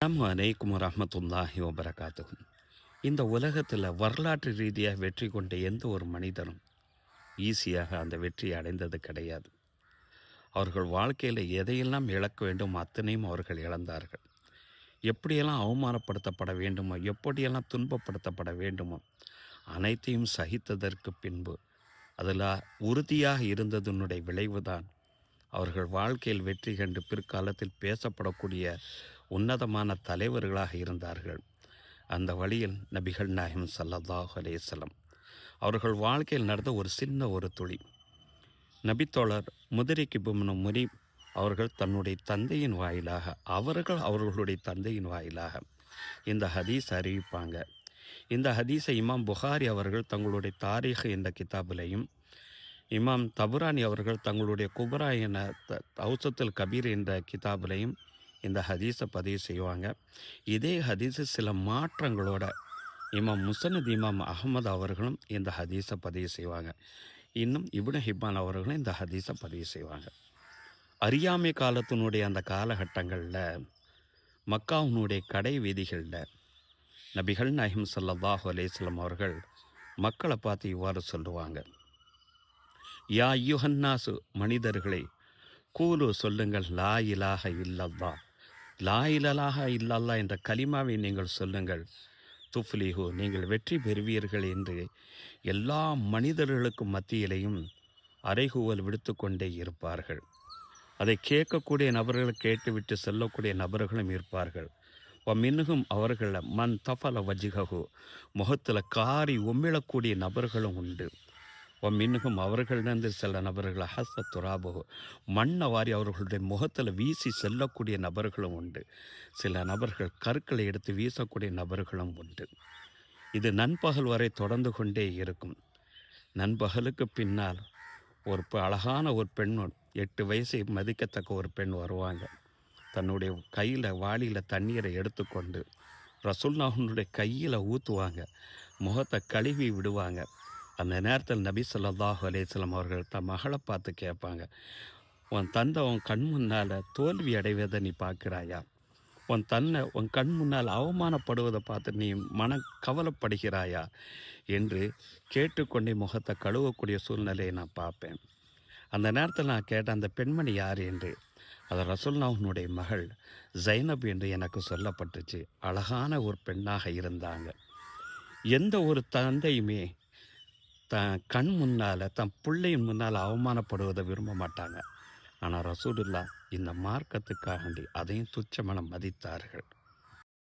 அஸ்ஸலாமு அலைக்கும் வரஹ்மத்துல்லாஹி வபரகாத்துஹு. இந்த உலகத்தில் வரலாற்று ரீதியாக வெற்றி கொண்ட எந்த ஒரு மனிதனும் ஈஸியாக அந்த வெற்றியை அடைந்தது கிடையாது. அவர்கள் வாழ்க்கையில் எதையெல்லாம் இழக்க வேண்டுமோ அத்தனையும் அவர்கள் இழந்தார்கள். எப்படியெல்லாம் அவமானப்படுத்தப்பட வேண்டுமோ, எப்படியெல்லாம் துன்பப்படுத்தப்பட வேண்டுமோ அனைத்தையும் சகித்ததற்கு பின்பு அதில் உறுதியாக இருந்ததனுடைய விளைவுதான் அவர்கள் வாழ்க்கையில் வெற்றி கண்டு பிற்காலத்தில் பேசப்படக்கூடிய உன்னதமான தலைவர்களாக இருந்தார்கள். அந்த வழியில் நபிகள் நாயகம் ஸல்லல்லாஹு அலைஹி வஸல்லம் அவர்கள் வாழ்க்கையில் நடந்த ஒரு சின்ன ஒரு துளி. நபித்தோழர் முதிரிக் இப்னு முரீப் அவர்கள் தன்னுடைய தந்தையின் வாயிலாக அவர்களுடைய தந்தையின் வாயிலாக இந்த ஹதீஸ் அறிவிப்பாங்க. இந்த ஹதீஸை இமாம் புகாரி அவர்கள் தங்களுடைய தாரீக் என்ற கிதாபிலையும், இமாம் தபுரானி அவர்கள் தங்களுடைய குபரா என அவுசத்துல் கபீர் என்ற கிதாபிலையும் இந்த ஹதீஸை பதிவு செய்வாங்க. இதே ஹதீஸு சில மாற்றங்களோட இமாம் முஸ்னத் இமாம் அஹ்மத் அவர்களும் இந்த ஹதீஸை பதிவு செய்வாங்க. இன்னும் இப்னு ஹிப்பான் அவர்களும் இந்த ஹதீஸை பதிவு செய்வாங்க. அறியாமை காலத்தினுடைய அந்த காலகட்டங்களில் மக்காவினுடைய கடை வீதிகளில் நபிகள் நாயகம் ஸல்லல்லாஹு அலைஹி வஸல்லம் அவர்கள் மக்களை பார்த்து இவ்வாறு சொல்லுவாங்க. யா அய்யுஹன்னாசு, மனிதர்களே, கூலு சொல்லுங்கள், லா இலாஹ இல்லல்லாஹ், லா இலாஹ இல்லல்லாஹ் என்ற கலிமாவை நீங்கள் சொல்லுங்கள், துஃப்லிஹு, நீங்கள் வெற்றி பெறுவீர்கள் என்று எல்லா மனிதர்களுக்கும் மத்தியிலையும் அறைகூவல் விடுத்து கொண்டே இருப்பார்கள். அதை கேட்கக்கூடிய நபர்கள் கேட்டுவிட்டு செல்லக்கூடிய நபர்களும் இருப்பார்கள். மின்னுகும் அவர்களில் மன் தஃபல வஜ்ஹஹு, முகத்தில் காரி உமிழக்கூடிய நபர்களும் உண்டு. மின்னுகும் அவர்களிலிருந்து சில நபர்கள் ஹஸ்ஸ துராபஹு, மண்ணை வாரி அவர்களுடைய முகத்தில் வீசி செல்லக்கூடிய நபர்களும் உண்டு. சில நபர்கள் கற்களை எடுத்து வீசக்கூடிய நபர்களும் உண்டு. இது நண்பகல் வரை தொடர்ந்து கொண்டே இருக்கும். நண்பகலுக்கு பின்னால் ஒரு அழகான ஒரு பெண், 8 வயசை மதிக்கத்தக்க ஒரு பெண் வருவாங்க. தன்னுடைய கையில் வாளியில் தண்ணீரை எடுத்துக்கொண்டு ரசூலுல்லாஹ்வுடைய கையில் ஊற்றுவாங்க. முகத்தை கழுவி விடுவாங்க. அந்த நேரத்தில் நபி ஸல்லல்லாஹு அலைஹி வஸல்லம் அவர்கள் தன் மகளை பார்த்து கேட்பாங்க, உன் தந்தை உன் கண் முன்னால் தோல்வி அடைவதை நீ பார்க்குறாயா? உன் கண் முன்னால் அவமானப்படுவதை பார்த்து நீ கவலைப்படுகிறாயா என்று கேட்டுக்கொண்டே முகத்தை கழுவக்கூடிய சூழ்நிலையை நான் பார்ப்பேன். அந்த நேரத்தில் நான் கேட்டேன், அந்த பெண்மணி யார் என்று. அது ரசூலுல்லாஹ்வுடைய மகள் ஜைனப் என்று எனக்கு சொல்லப்பட்டுச்சு. அழகான ஒரு பெண்ணாக இருந்தாங்க. எந்த ஒரு தந்தையுமே தன் கண் முன்னால் தன் பிள்ளையின் முன்னால் அவமானப்படுவதை விரும்ப மாட்டாங்க. ஆனால் ரசூலுல்லாஹ் இந்த மார்க்கத்துக்காண்டி அதையும் துச்சமென மதித்தார்கள்.